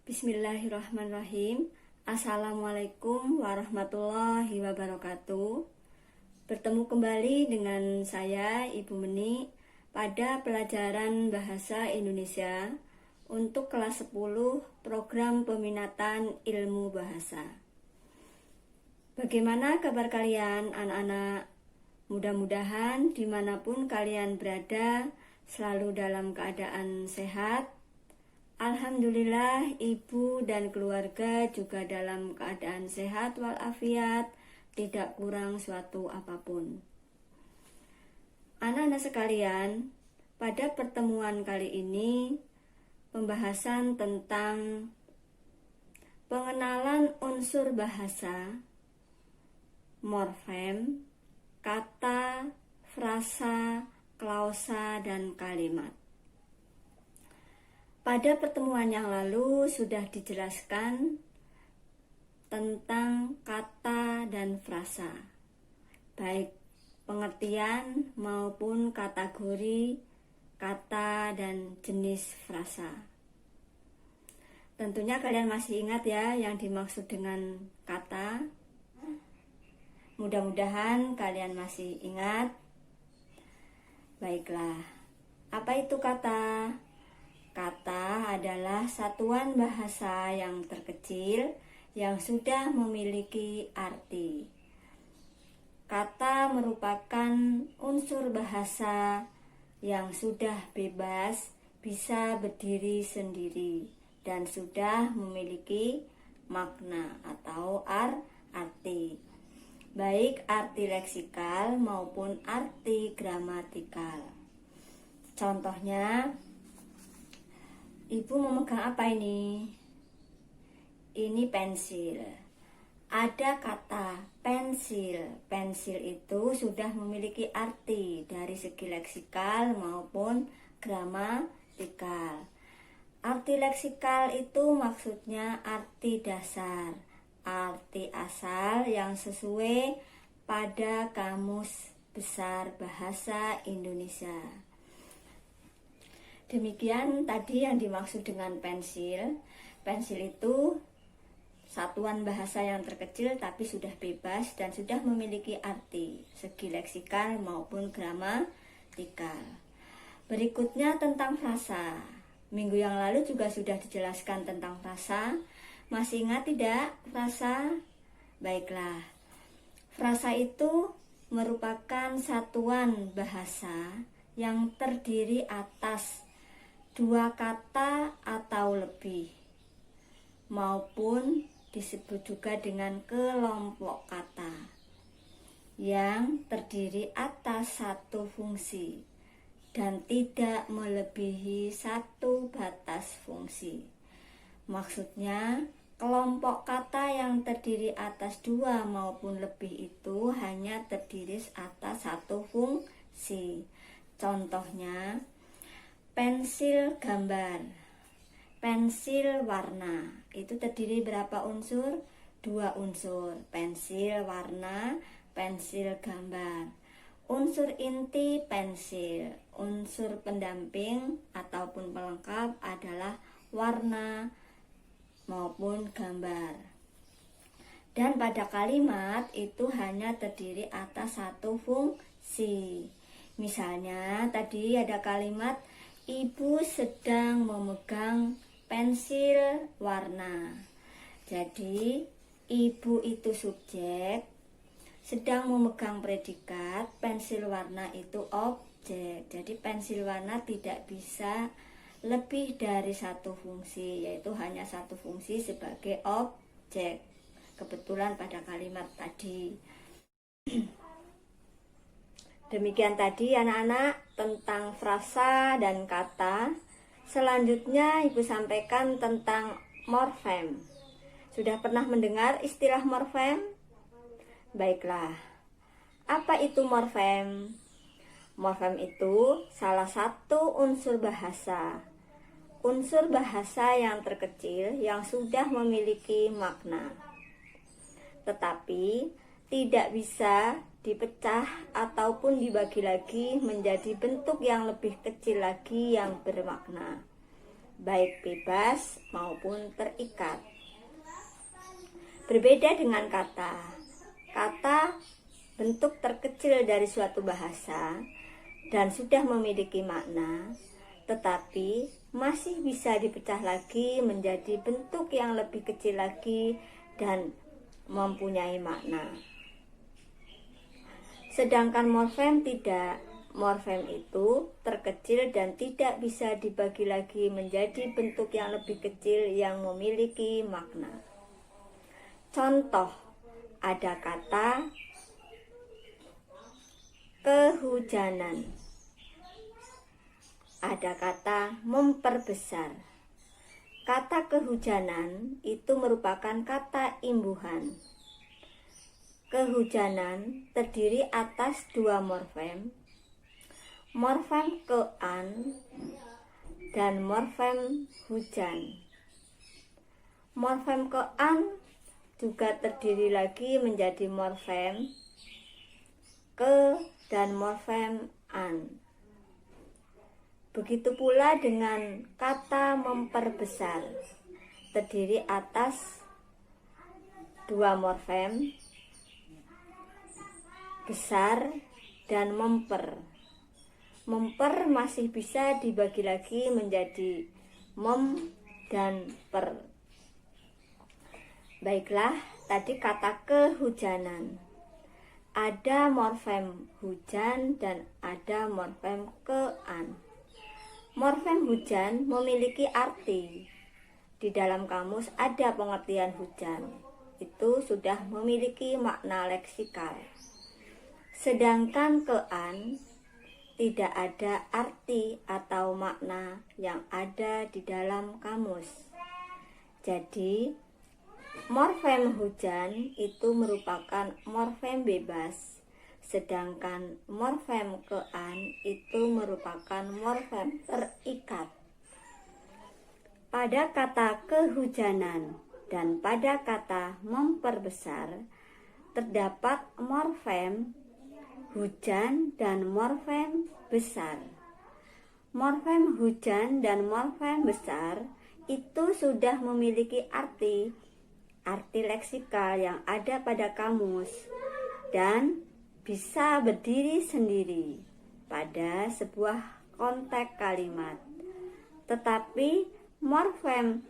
Bismillahirrahmanirrahim. Assalamualaikum warahmatullahi wabarakatuh. Bertemu kembali dengan saya Ibu Meni pada pelajaran Bahasa Indonesia untuk kelas 10 program peminatan ilmu bahasa. Bagaimana kabar kalian anak-anak? Mudah-mudahan dimanapun kalian berada selalu dalam keadaan sehat. Alhamdulillah, ibu dan keluarga juga dalam keadaan sehat walafiat, tidak kurang suatu apapun. Anak-anak sekalian, pada pertemuan kali ini, pembahasan tentang pengenalan unsur bahasa, morfem, kata, frasa, klausa, dan kalimat. Pada pertemuan yang lalu sudah dijelaskan tentang kata dan frasa, baik pengertian maupun kategori kata dan jenis frasa. Tentunya kalian masih ingat ya yang dimaksud dengan kata. Mudah-mudahan kalian masih ingat. Baiklah, apa itu kata? Kata adalah satuan bahasa yang terkecil yang sudah memiliki arti. Kata merupakan unsur bahasa yang sudah bebas, bisa berdiri sendiri, dan sudah memiliki makna atau arti, baik arti leksikal maupun arti gramatikal. Contohnya, Ibu memegang apa ini? Ini pensil. Ada kata pensil. Pensil itu sudah memiliki arti dari segi leksikal maupun gramatikal. Arti leksikal itu maksudnya arti dasar, arti asal yang sesuai pada Kamus Besar Bahasa Indonesia. Demikian tadi yang dimaksud dengan pensil. Pensil itu satuan bahasa yang terkecil tapi sudah bebas dan sudah memiliki arti segi leksikal maupun gramatikal. Berikutnya tentang frasa. Minggu yang lalu juga sudah dijelaskan tentang frasa. Masih ingat tidak frasa? Baiklah. Frasa itu merupakan satuan bahasa yang terdiri atas dua kata atau lebih, maupun disebut juga dengan kelompok kata yang terdiri atas satu fungsi dan tidak melebihi satu batas fungsi. Maksudnya, kelompok kata yang terdiri atas dua maupun lebih itu hanya terdiri atas satu fungsi. Contohnya, pensil gambar, pensil warna, itu terdiri berapa unsur? Dua unsur, pensil warna, pensil gambar. Unsur inti pensil, unsur pendamping ataupun pelengkap adalah warna maupun gambar. Dan pada kalimat itu hanya terdiri atas satu fungsi. Misalnya tadi ada kalimat Ibu sedang memegang pensil warna. Jadi, ibu itu subjek, sedang memegang predikat, pensil warna itu objek. Jadi, pensil warna tidak bisa lebih dari satu fungsi, yaitu hanya satu fungsi sebagai objek. Kebetulan pada kalimat tadi. Demikian tadi anak-anak tentang frasa dan kata. Selanjutnya Ibu sampaikan tentang morfem. Sudah pernah mendengar istilah morfem? Baiklah. Apa itu morfem? Morfem itu salah satu unsur bahasa. Unsur bahasa yang terkecil yang sudah memiliki makna. Tetapi tidak bisa dipecah ataupun dibagi lagi menjadi bentuk yang lebih kecil lagi yang bermakna. baik bebas maupun terikat. Berbeda dengan kata. Kata bentuk terkecil dari suatu bahasa dan sudah memiliki makna, tetapi masih bisa dipecah lagi menjadi bentuk yang lebih kecil lagi dan mempunyai makna. Sedangkan morfem tidak. Morfem itu terkecil dan tidak bisa dibagi lagi menjadi bentuk yang lebih kecil yang memiliki makna. Contoh, ada kata kehujanan, ada kata memperbesar. Kata kehujanan itu merupakan kata imbuhan. Kehujanan terdiri atas dua morfem, morfem kean dan morfem hujan. Morfem kean juga terdiri lagi menjadi morfem ke dan morfem an. Begitu pula dengan kata memperbesar, terdiri atas dua morfem, besar dan memper. Memper masih bisa dibagi lagi menjadi mem dan per. Baiklah, tadi kata kehujanan. Ada morfem hujan dan ada morfem kean. Morfem hujan memiliki arti. Di dalam kamus ada pengertian hujan. Itu sudah memiliki makna leksikal. Sedangkan kean tidak ada arti atau makna yang ada di dalam kamus. Jadi, morfem hujan itu merupakan morfem bebas, sedangkan morfem kean itu merupakan morfem terikat. Pada kata kehujanan dan pada kata memperbesar terdapat morfem hujan dan morfem besar. Morfem hujan dan morfem besar itu sudah memiliki arti leksikal yang ada pada kamus dan bisa berdiri sendiri pada sebuah konteks kalimat. Tetapi morfem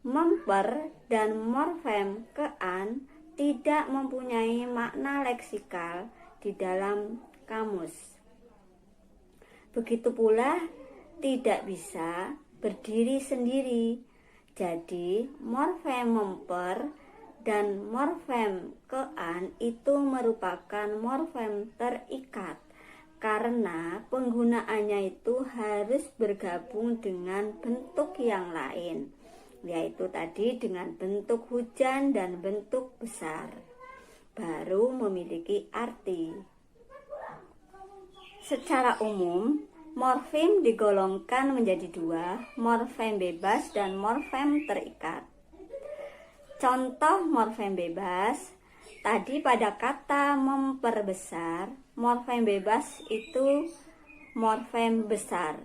memper dan morfem kean tidak mempunyai makna leksikal di dalam kamus. Begitu pula tidak bisa berdiri sendiri. Jadi morfem memper dan morfem kean itu merupakan morfem terikat karena penggunaannya itu harus bergabung dengan bentuk yang lain, yaitu tadi dengan bentuk hujan dan bentuk besar, baru memiliki arti. Secara umum, morfem digolongkan menjadi dua, morfem bebas dan morfem terikat. Contoh morfem bebas, tadi pada kata memperbesar, morfem bebas itu morfem besar.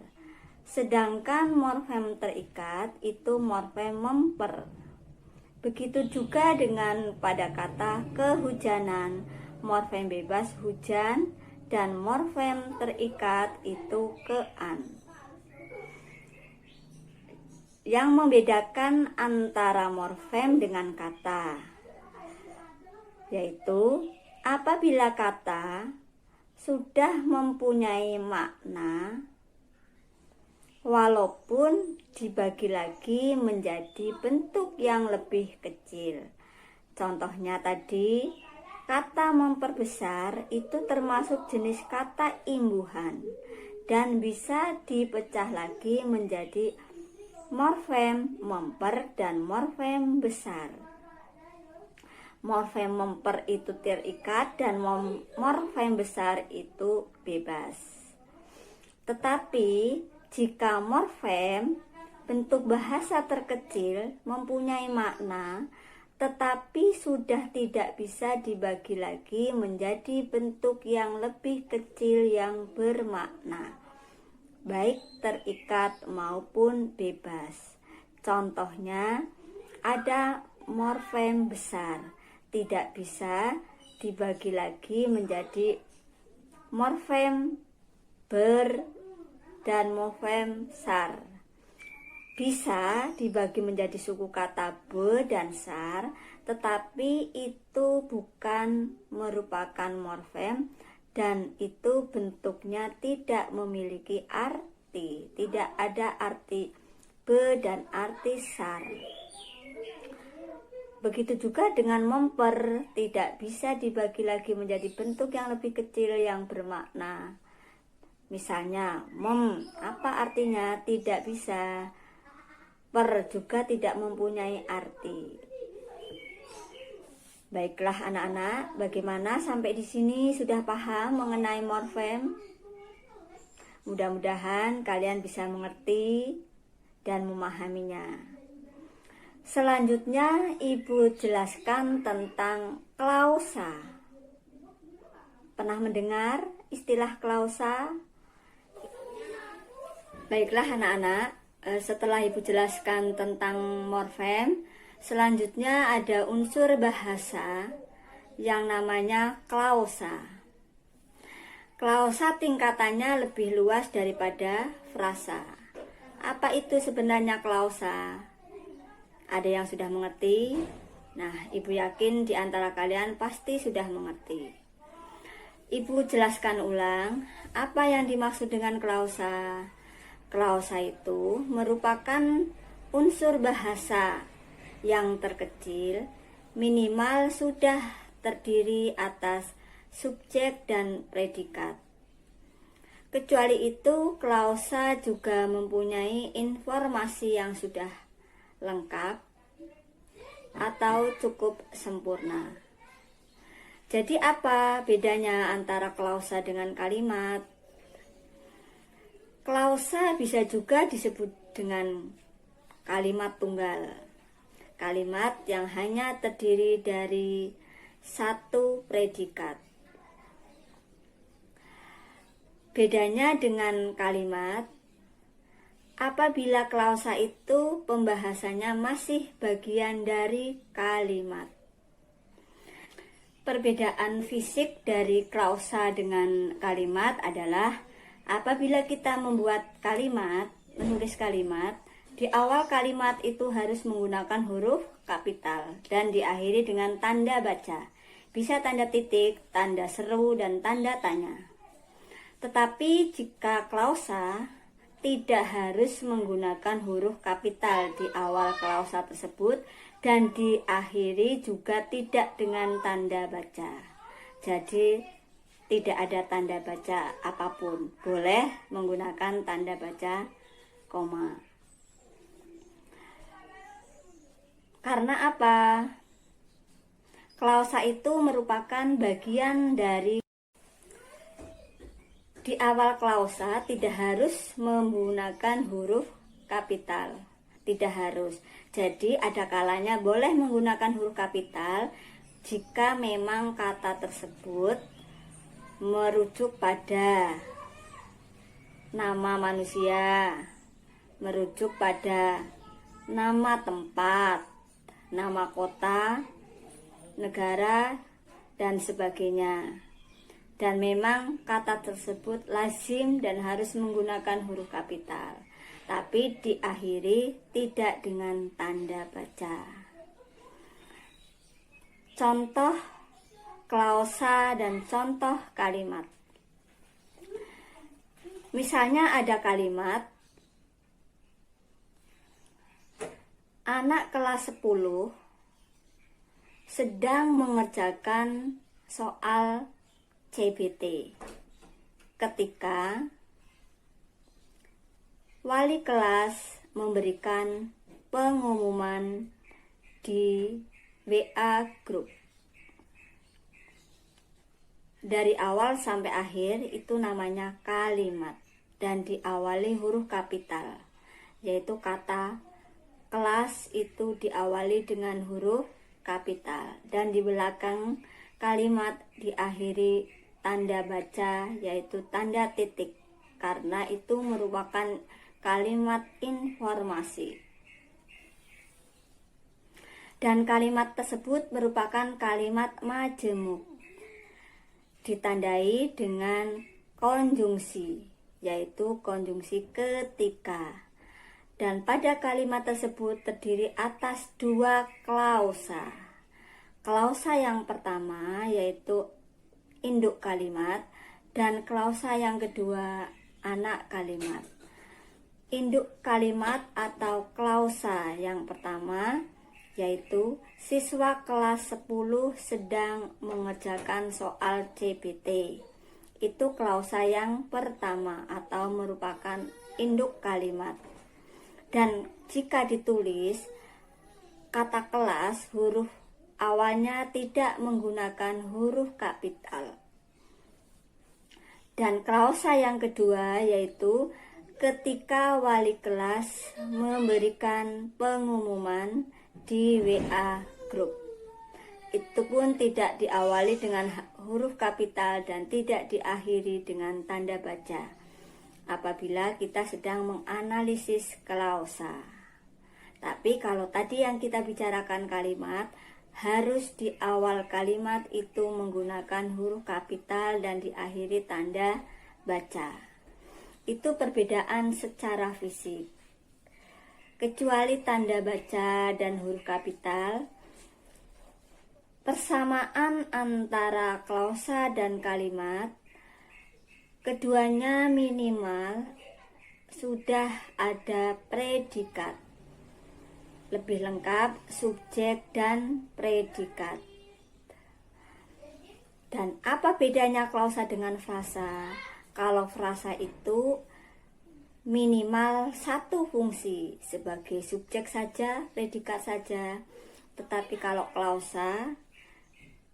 Sedangkan morfem terikat itu morfem memper. Begitu juga dengan pada kata kehujanan, morfem bebas hujan dan morfem terikat itu kean. Yang membedakan antara morfem dengan kata, yaitu apabila kata sudah mempunyai makna walaupun dibagi lagi menjadi bentuk yang lebih kecil. Contohnya tadi, kata memperbesar itu termasuk jenis kata imbuhan dan bisa dipecah lagi menjadi morfem memper dan morfem besar. Morfem memper itu terikat dan morfem besar itu bebas. Tetapi jika morfem bentuk bahasa terkecil mempunyai makna, tetapi sudah tidak bisa dibagi lagi menjadi bentuk yang lebih kecil yang bermakna, baik terikat maupun bebas. Contohnya, ada morfem besar, tidak bisa dibagi lagi menjadi morfem ber dan morfem sar. Bisa dibagi menjadi suku kata be dan sar, tetapi itu bukan merupakan morfem dan itu bentuknya tidak memiliki arti. Tidak ada arti be dan arti sar. Begitu juga dengan memper, tidak bisa dibagi lagi menjadi bentuk yang lebih kecil yang bermakna. Misalnya, apa artinya? Tidak bisa. Per juga tidak mempunyai arti. Baiklah anak-anak, bagaimana sampai di sini sudah paham mengenai morfem? Mudah-mudahan kalian bisa mengerti dan memahaminya. Selanjutnya, Ibu jelaskan tentang klausa. Pernah mendengar istilah klausa? Baiklah anak-anak, setelah Ibu jelaskan tentang morfem, selanjutnya ada unsur bahasa yang namanya klausa. Klausa tingkatannya lebih luas daripada frasa. Apa itu sebenarnya klausa? Ada yang sudah mengerti? Nah, Ibu yakin di antara kalian pasti sudah mengerti. Ibu jelaskan ulang, apa yang dimaksud dengan klausa? Klausa itu merupakan unsur bahasa yang terkecil, minimal sudah terdiri atas subjek dan predikat. Kecuali itu, klausa juga mempunyai informasi yang sudah lengkap atau cukup sempurna. Jadi apa bedanya antara klausa dengan kalimat? Klausa bisa juga disebut dengan kalimat tunggal. Kalimat yang hanya terdiri dari satu predikat. Bedanya dengan kalimat, apabila klausa itu pembahasannya masih bagian dari kalimat. Perbedaan fisik dari klausa dengan kalimat adalah apabila kita membuat kalimat, menulis kalimat, di awal kalimat itu harus menggunakan huruf kapital dan diakhiri dengan tanda baca. Bisa tanda titik, tanda seru, dan tanda tanya. Tetapi jika klausa, tidak harus menggunakan huruf kapital di awal klausa tersebut dan diakhiri juga tidak dengan tanda baca. Jadi tidak ada tanda baca apapun, boleh menggunakan tanda baca koma. Karena apa? Klausa itu merupakan bagian dari di awal klausa tidak harus menggunakan huruf kapital, tidak harus. Jadi ada kalanya boleh menggunakan huruf kapital jika memang kata tersebut merujuk pada nama manusia, merujuk pada nama tempat, nama kota, negara, dan sebagainya. Dan memang kata tersebut lazim dan harus menggunakan huruf kapital, tapi diakhiri tidak dengan tanda baca. Contoh klausa dan contoh kalimat. Misalnya ada kalimat, anak kelas 10 sedang mengerjakan soal CBT ketika wali kelas memberikan pengumuman di WA Group. Dari awal sampai akhir itu namanya kalimat dan diawali huruf kapital, yaitu kata kelas itu diawali dengan huruf kapital dan di belakang kalimat diakhiri tanda baca, yaitu tanda titik karena itu merupakan kalimat informasi. Dan kalimat tersebut merupakan kalimat majemuk, ditandai dengan konjungsi, yaitu konjungsi ketika. Dan pada kalimat tersebut terdiri atas dua klausa. Klausa yang pertama yaitu induk kalimat, dan klausa yang kedua anak kalimat. Induk kalimat atau klausa yang pertama yaitu siswa kelas 10 sedang mengerjakan soal CBT. Itu klausa yang pertama atau merupakan induk kalimat. Dan jika ditulis kata kelas, huruf awalnya tidak menggunakan huruf kapital. Dan klausa yang kedua yaitu ketika wali kelas memberikan pengumuman di WA grup. Itu pun tidak diawali dengan huruf kapital dan tidak diakhiri dengan tanda baca apabila kita sedang menganalisis klausa. Tapi kalau tadi yang kita bicarakan kalimat, harus di awal kalimat itu menggunakan huruf kapital dan diakhiri tanda baca. Itu perbedaan secara fisik. Kecuali tanda baca dan huruf kapital, persamaan antara klausa dan kalimat, keduanya minimal sudah ada predikat. Lebih lengkap subjek dan predikat. Dan apa bedanya klausa dengan frasa? Kalau frasa itu minimal satu fungsi sebagai subjek saja, predikat saja. Tetapi kalau klausa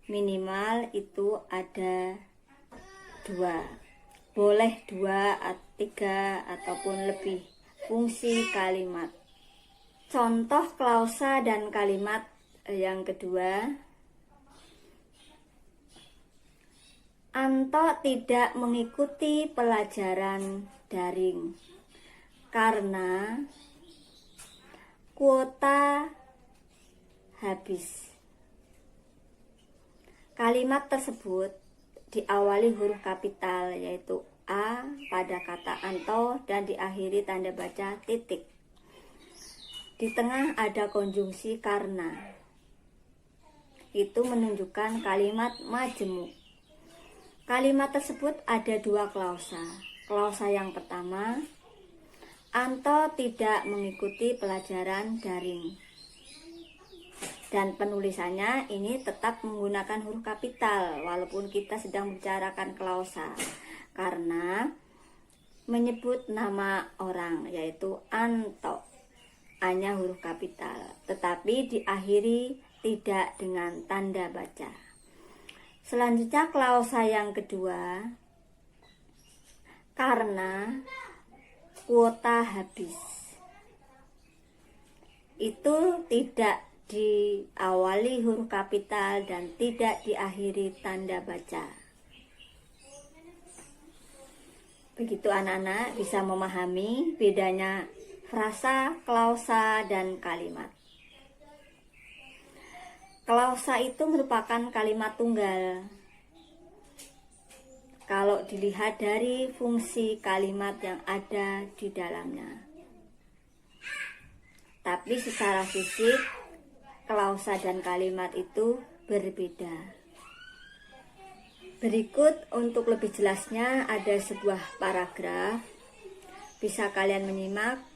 minimal itu ada dua, boleh 2, 3 ataupun lebih fungsi kalimat. Contoh klausa dan kalimat yang kedua, Anto tidak mengikuti pelajaran daring karena kuota habis. Kalimat tersebut diawali huruf kapital yaitu A pada kata Anto dan diakhiri tanda baca titik. Di tengah ada konjungsi karena. Itu menunjukkan kalimat majemuk. Kalimat tersebut ada dua klausa. Klausa yang pertama, Anto tidak mengikuti pelajaran daring. Dan penulisannya ini tetap menggunakan huruf kapital walaupun kita sedang membicarakan klausa. Karena menyebut nama orang yaitu Anto. A-nya huruf kapital, tetapi diakhiri tidak dengan tanda baca. Selanjutnya klausa yang kedua, karena kuota habis. Itu tidak diawali huruf kapital dan tidak diakhiri tanda baca. Begitu anak-anak bisa memahami bedanya frasa, klausa, dan kalimat. Klausa itu merupakan kalimat tunggal. Kalau dilihat dari fungsi kalimat yang ada di dalamnya. Tapi secara fisik, klausa dan kalimat itu berbeda. Berikut untuk lebih jelasnya ada sebuah paragraf. Bisa kalian menyimak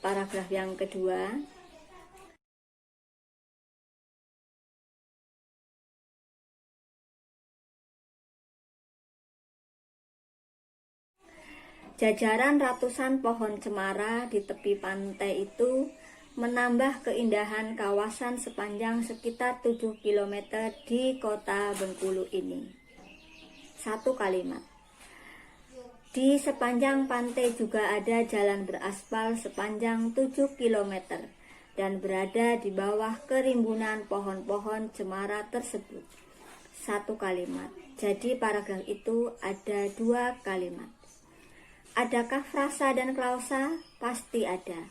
paragraf yang kedua. Jajaran ratusan pohon cemara di tepi pantai itu menambah keindahan kawasan sepanjang sekitar 7 km di kota Bengkulu ini. Satu kalimat. Di sepanjang pantai juga ada jalan beraspal sepanjang 7 km dan berada di bawah kerimbunan pohon-pohon cemara tersebut. Satu kalimat. Jadi paragraf itu ada dua kalimat. Adakah frasa dan klausa? Pasti ada.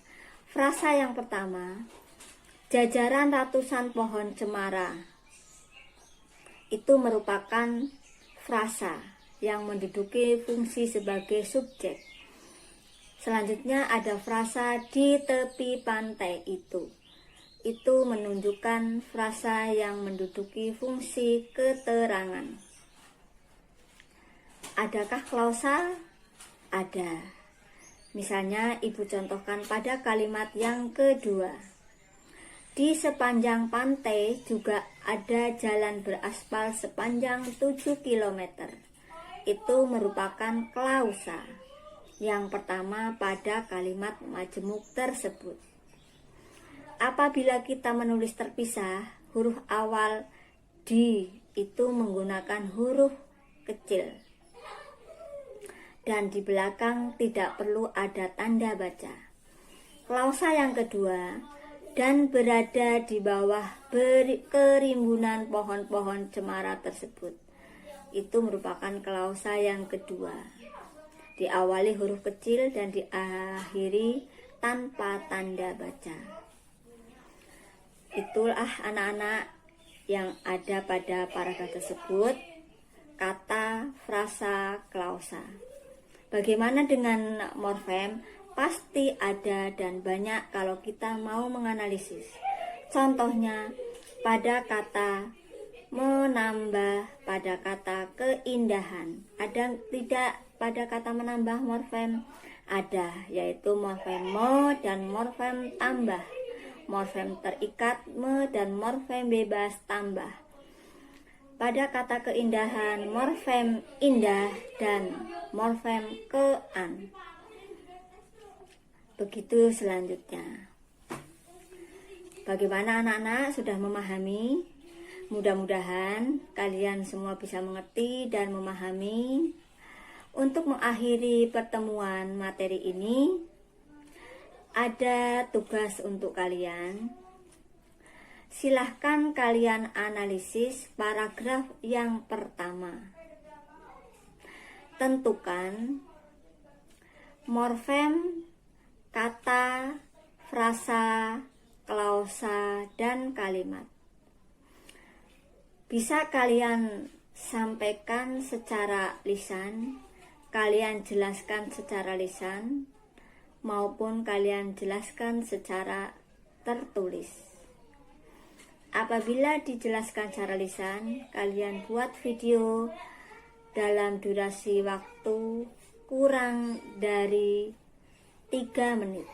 Frasa yang pertama, jajaran ratusan pohon cemara. Itu merupakan frasa yang menduduki fungsi sebagai subjek. Selanjutnya ada frasa di tepi pantai itu. Itu menunjukkan frasa yang menduduki fungsi keterangan. Adakah klausa? Ada. Misalnya ibu contohkan pada kalimat yang kedua. Di sepanjang pantai juga ada jalan beraspal sepanjang 7 km. Itu merupakan klausa yang pertama pada kalimat majemuk tersebut. Apabila kita menulis terpisah, huruf awal di itu menggunakan huruf kecil. Dan di belakang tidak perlu ada tanda baca. Klausa yang kedua, dan berada di bawah kerimbunan pohon-pohon cemara tersebut. Itu merupakan klausa yang kedua. Diawali huruf kecil dan diakhiri tanpa tanda baca. Itulah anak-anak yang ada pada paragraf tersebut, kata, frasa, klausa. Bagaimana dengan morfem? Pasti ada dan banyak kalau kita mau menganalisis. Contohnya pada kata menambah, pada kata keindahan. Ada tidak pada kata menambah morfem? Ada, yaitu morfem me dan morfem tambah. Morfem terikat me dan morfem bebas tambah. Pada kata keindahan, morfem indah dan morfem kean. Begitu selanjutnya. Bagaimana anak-anak, sudah memahami? Mudah-mudahan kalian semua bisa mengerti dan memahami. Untuk mengakhiri pertemuan materi ini, ada tugas untuk kalian. Silahkan kalian analisis paragraf yang pertama. Tentukan morfem, kata, frasa, klausa, dan kalimat. Bisa kalian sampaikan secara lisan, kalian jelaskan secara lisan, maupun kalian jelaskan secara tertulis. Apabila dijelaskan secara lisan, kalian buat video dalam durasi waktu kurang dari 3 menit.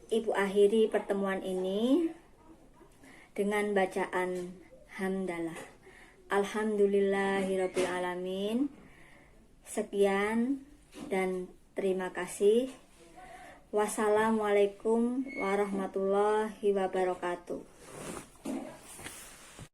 Ibu akhiri pertemuan ini dengan bacaan hamdalah. Alhamdulillahirabbil alamin. Sekian dan terima kasih. Wassalamualaikum warahmatullahi wabarakatuh.